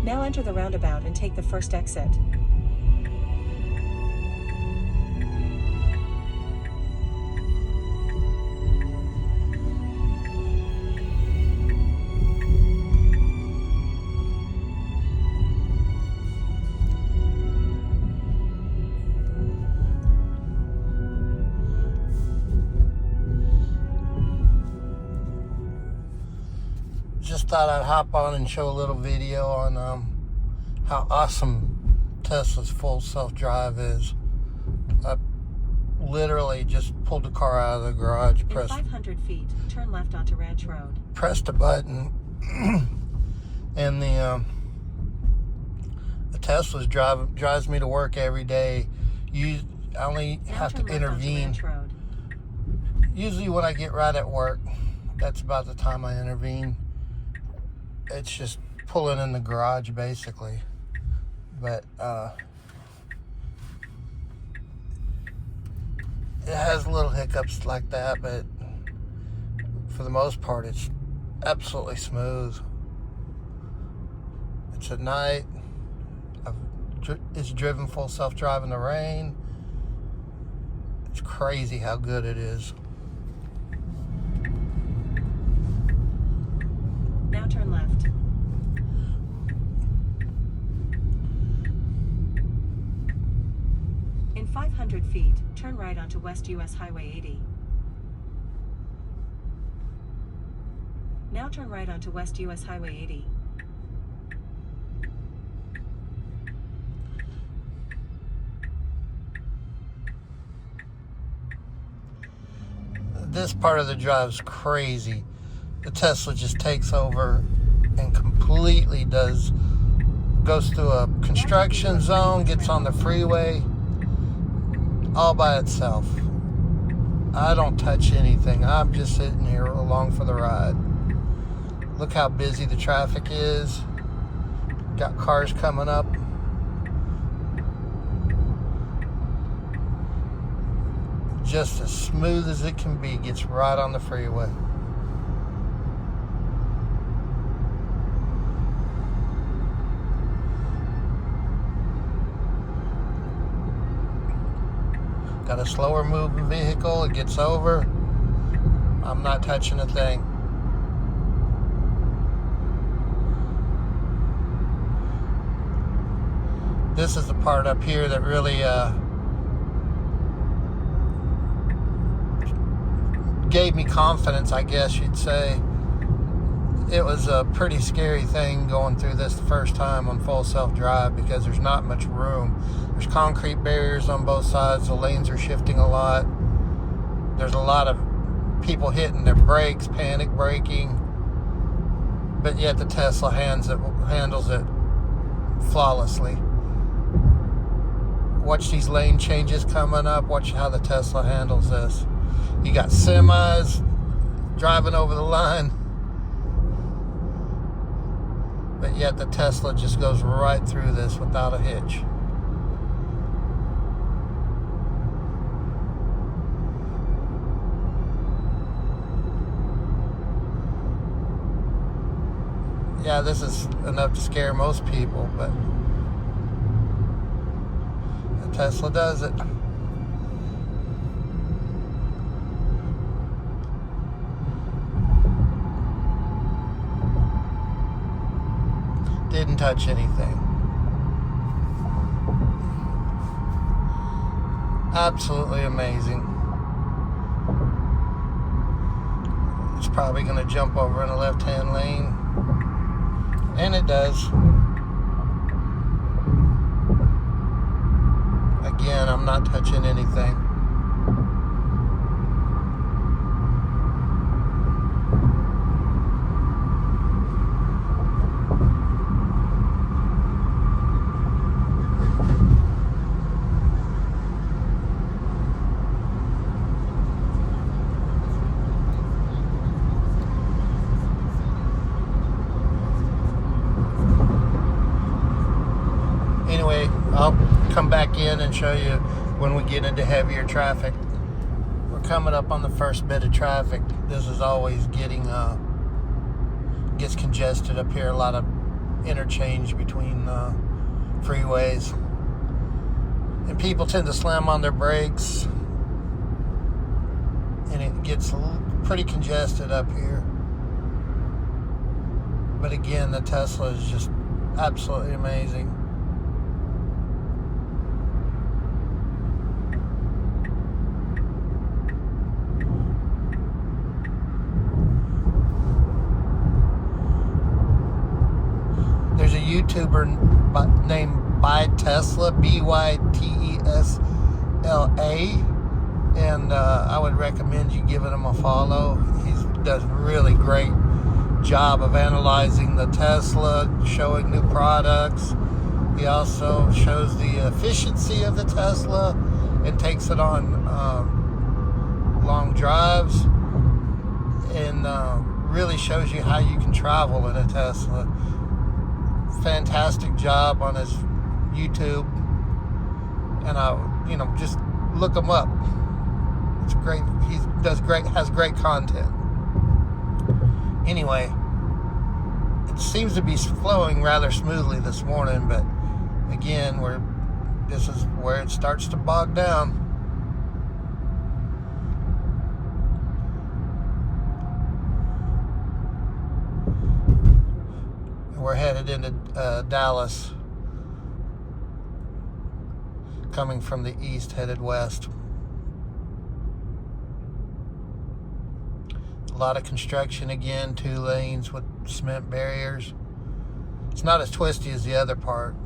Now enter the roundabout and take the first exit. Just thought I'd hop on and show a little video on how awesome Tesla's full self-drive is. I literally just pulled the car out of the garage, In 500 feet, turn left onto Ranch Road. pressed a button, and the Tesla's drives me to work every day. I only have to intervene. Usually when I get right at work, that's about the time I intervene. It's just pulling in the garage basically, but it has little hiccups like that, but for the most part it's absolutely smooth. It's at night. It's driven full self-drive in the rain. It's crazy how good it is. Now turn left. In 500 feet, turn right onto West US Highway 80. Now turn right onto West US Highway 80. This part of the drive's crazy. The Tesla just takes over and completely goes through a construction zone, gets on the freeway all by itself. I don't touch anything. I'm just sitting here along for the ride. Look how busy the traffic is. Got cars coming up. Just as smooth as it can be, gets right on the freeway. Got a slower moving vehicle, it gets over. I'm not touching a thing. This is the part up here that really gave me confidence, I guess you'd say. It was a pretty scary thing going through this the first time on full self-drive because there's not much room. There's concrete barriers on both sides. The lanes are shifting a lot. There's a lot of people hitting their brakes, panic braking. But yet the Tesla handles it flawlessly. Watch these lane changes coming up. Watch how the Tesla handles this. You got semis driving over the line, but yet the Tesla just goes right through this without a hitch. Yeah, this is enough to scare most people, but the Tesla does it. Didn't touch anything. Absolutely amazing. It's probably going to jump over in the left-hand lane. And it does. Again, I'm not touching anything. Anyway, I'll come back in and show you when we get into heavier traffic. We're coming up on the first bit of traffic. This is always gets congested up here. A lot of interchange between freeways. And people tend to slam on their brakes, and it gets pretty congested up here. But again, the Tesla is just absolutely amazing. There's a YouTuber named By Tesla, BYTESLA, and I would recommend you giving him a follow. He does a really great job of analyzing the Tesla, showing new products. He also shows the efficiency of the Tesla and takes it on long drives, and really shows you how you can travel in a Tesla. Fantastic job on his YouTube, and just look him up. It's great. He has great content. Anyway, it seems to be flowing rather smoothly this morning, but again, this is where it starts to bog down. We're headed into Dallas, coming from the east, headed west. A lot of construction again, 2 lanes with cement barriers. It's not as twisty as the other part.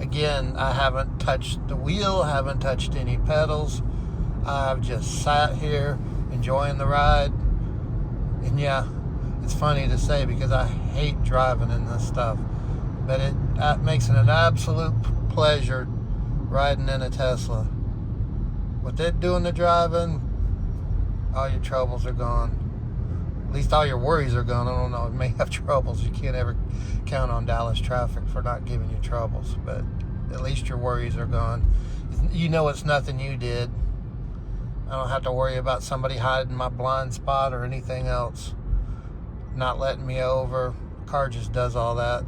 Again, I haven't touched the wheel, haven't touched any pedals. I've just sat here enjoying the ride. And yeah, it's funny to say because I hate driving in this stuff, but it makes it an absolute pleasure riding in a Tesla. With it doing the driving, all your troubles are gone. At least all your worries are gone. I don't know, it may have troubles. You can't ever count on Dallas traffic for not giving you troubles, but at least your worries are gone. You know it's nothing you did. I don't have to worry about somebody hiding my blind spot or anything else, not letting me over. The car just does all that.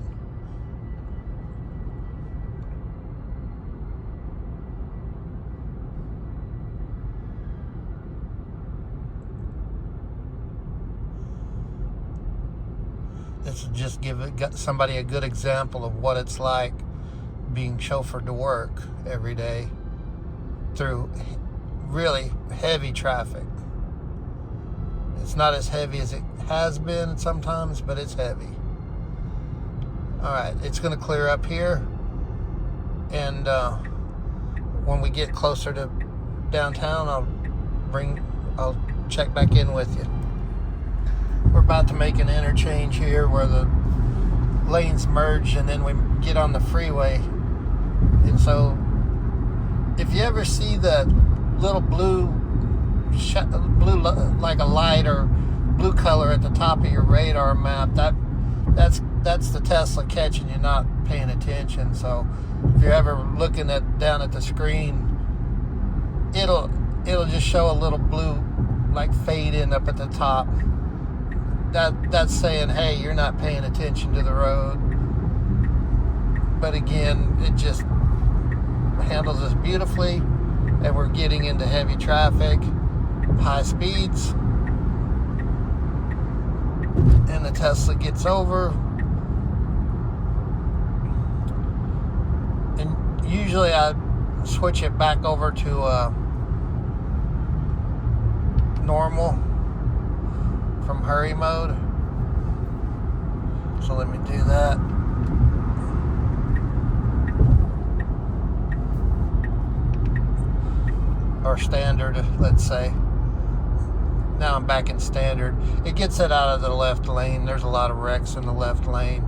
This will just give somebody a good example of what it's like being chauffeured to work every day through really heavy traffic. It's not as heavy as it has been sometimes, but it's heavy. Alright, it's going to clear up here, and when we get closer to downtown, I'll check back in with you. We're about to make an interchange here where the lanes merge, and then we get on the freeway. And so if you ever see the little blue like a light or blue color at the top of your radar map, that's the Tesla catching you not paying attention. So if you're ever looking down at the screen, it'll just show a little blue like fade in up at the top. That's saying, hey, you're not paying attention to the road. But again, it just handles us beautifully, and we're getting into heavy traffic, high speeds, and the Tesla gets over. And usually I switch it back over to normal from hurry mode. So let me do that. Or standard, let's say. Now I'm back in standard. It gets it out of the left lane. There's a lot of wrecks in the left lane.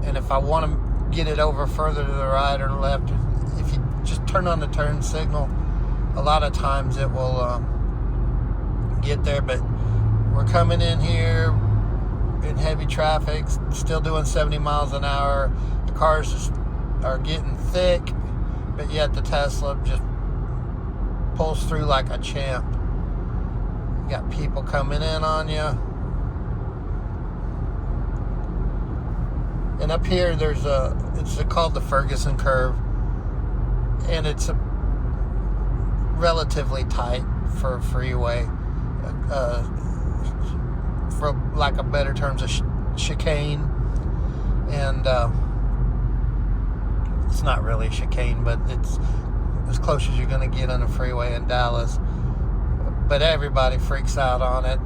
And if I want to get it over further to the right or the left, if you just turn on the turn signal, a lot of times it will get there. But we're coming in here in heavy traffic, still doing 70 miles an hour. The cars just are getting thick, but yet the Tesla just pulls through like a champ. You got people coming in on you. And up here there's it's called the Ferguson curve, and it's relatively tight for a freeway, for lack of better terms, a chicane. And it's not really a chicane, but it's as close as you're going to get on a freeway in Dallas. But everybody freaks out on it,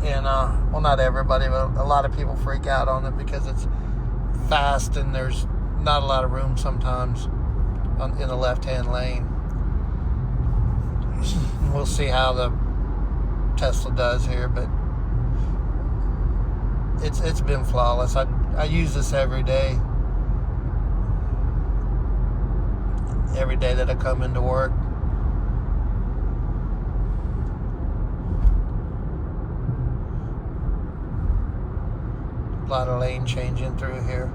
and well, not everybody, but a lot of people freak out on it because it's fast and there's not a lot of room sometimes in the left-hand lane. We'll see how the Tesla does here, but it's been flawless. I use this every day that I come into work. A lot of lane changing through here.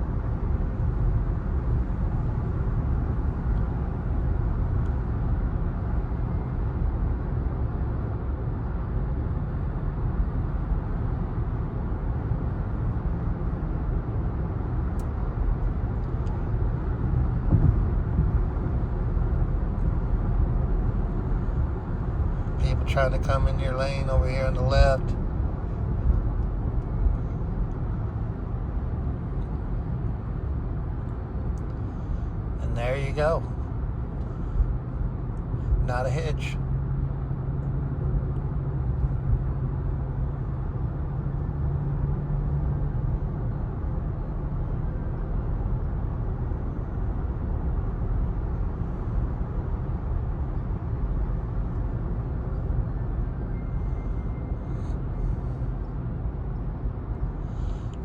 People trying to come in your lane over here on the left. There you go. Not a hitch.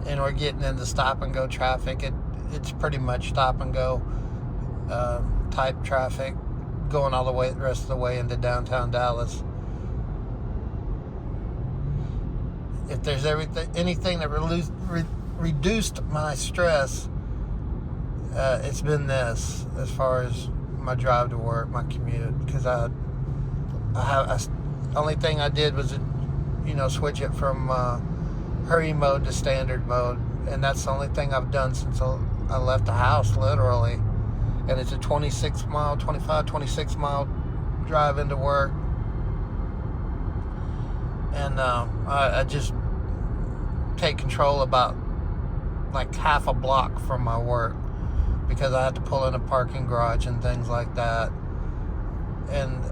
And we're getting into stop and go traffic. It's pretty much stop and go type traffic, going all the way the rest of the way into downtown Dallas. If there's anything that reduced my stress, it's been this, as far as my drive to work, my commute, because only thing I did was switch it from hurry mode to standard mode, and that's the only thing I've done since I left the house, literally. And it's a 26 mile drive into work. And I just take control about like half a block from my work, because I have to pull in a parking garage and things like that. And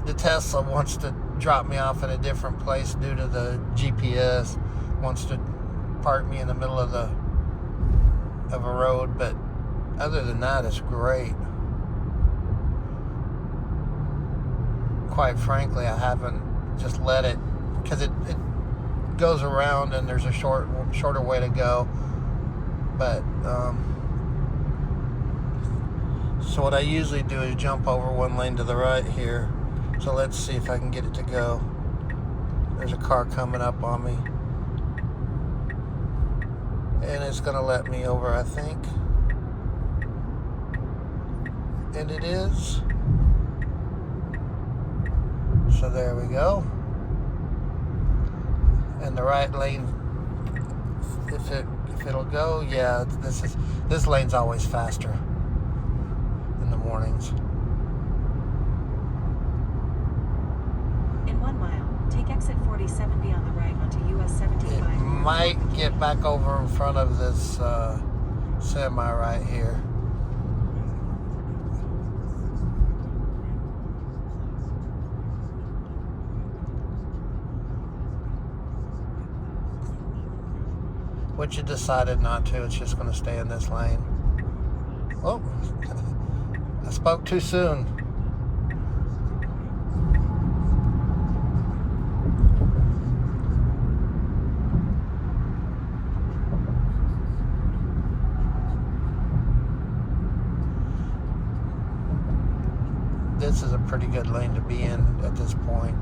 the Tesla wants to drop me off in a different place due to the GPS, wants to park me in the middle of a road, but other than that, it's great. Quite frankly, I haven't just let it, because it goes around and there's a shorter way to go. But so what I usually do is jump over one lane to the right here. So let's see if I can get it to go. There's a car coming up on me, and it's gonna let me over, I think. And it is. So there we go. And the right lane, if it'll go, yeah, this lane's always faster in the mornings. In 1 mile, take exit 4070 on the right onto US 75. It might get back over in front of this semi right here. Which it decided not to. It's just going to stay in this lane. Oh, I spoke too soon. this is a pretty good lane to be in at this point.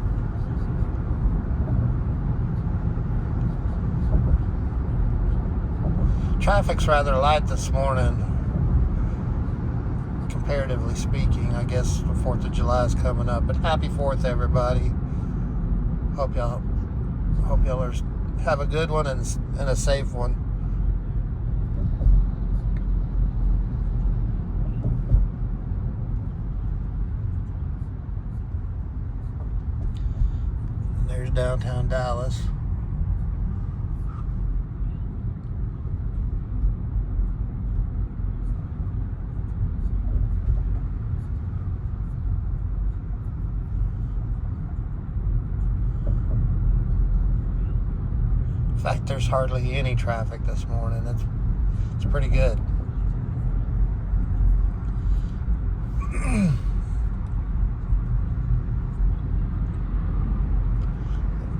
Traffic's rather light this morning, comparatively speaking. I guess the 4th of July is coming up, but happy 4th, everybody. Hope y'all have a good one and a safe one. And there's downtown Dallas. In fact, there's hardly any traffic this morning. It's pretty good.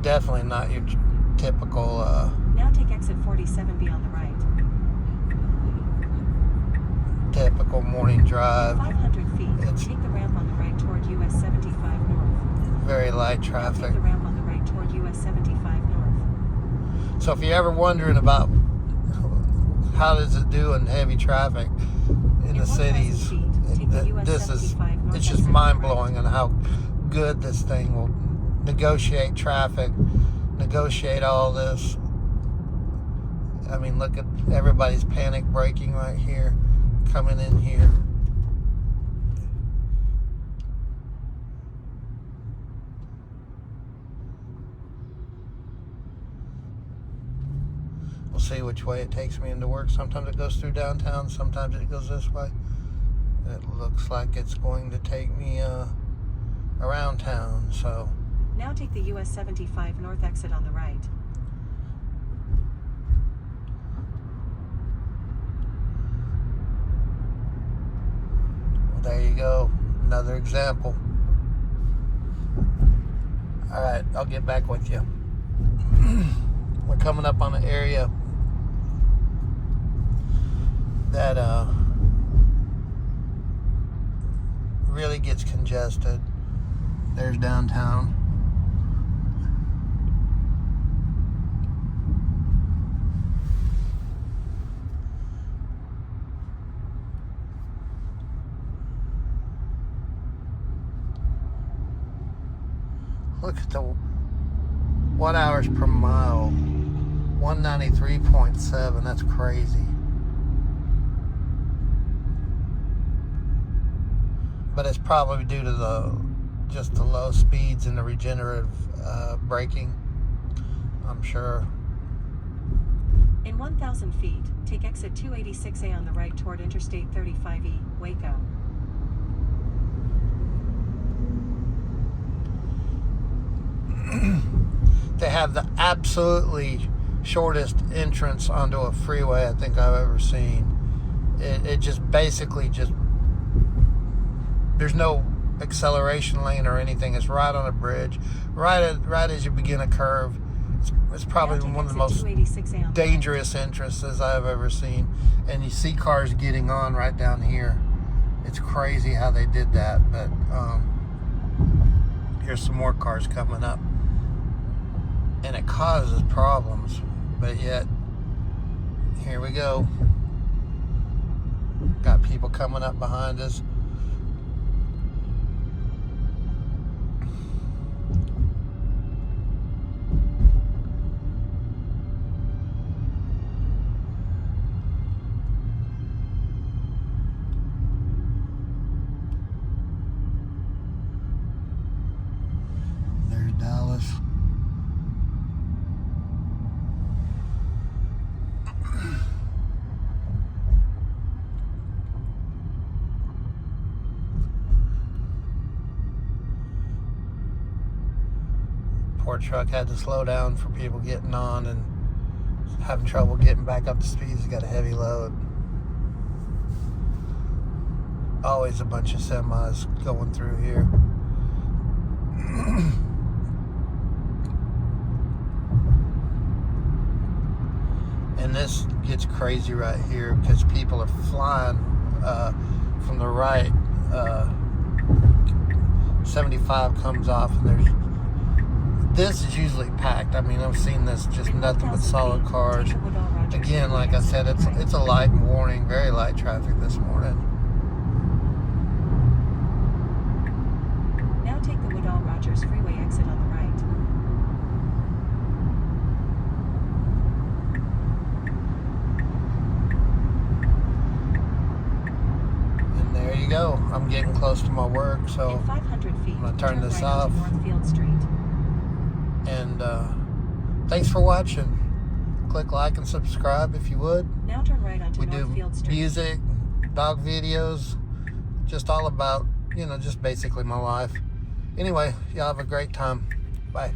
Definitely not your typical Now take exit 47B on the right. typical morning drive. 500 feet. Take the ramp on the right toward US 75 north. Very light traffic. Take the ramp on the right toward US 75 north. So if you're ever wondering about how does it do in heavy traffic in the cities, it's just mind-blowing on how good this thing will negotiate traffic, negotiate all this. I mean, look at everybody's panic braking right here, coming in here. We'll see which way it takes me into work. Sometimes it goes through downtown, sometimes it goes this way. It looks like it's going to take me around town, so. Now take the US 75 north exit on the right. Well, there you go. Another example. All right, I'll get back with you. We're coming up on an area that really gets congested. There's downtown. Look at the watt hours per mile. 193.7. That's crazy. But it's probably due to just the low speeds and the regenerative braking, I'm sure. In 1,000 feet, take exit 286A on the right toward Interstate 35E, Waco. They have the absolutely shortest entrance onto a freeway I think I've ever seen. It just basically there's no acceleration lane or anything. It's right on a bridge, right as you begin a curve. It's probably one of the most dangerous entrances I've ever seen. And you see cars getting on right down here. It's crazy how they did that, but here's some more cars coming up. And it causes problems, but yet, here we go. Got people coming up behind us. There's Dallas. Poor truck had to slow down for people getting on and having trouble getting back up to speed. He's got a heavy load. Always a bunch of semis going through here. And this gets crazy right here because people are flying from the right, 75 comes off, and this is usually packed. I mean, I've seen this just nothing but solid cars. Again, like I said, it's a light warning, very light traffic this morning. Now take the Woodall Rogers Freeway exit on the right. And there you go. I'm getting close to my work, so In 500 feet, I'm gonna turn this right off. onto Northfield Street. And thanks for watching. Click like and subscribe if you would. Now turn right onto We do Northfield Street. music, dog videos, just all about, just basically my life. Anyway, y'all have a great time. Bye.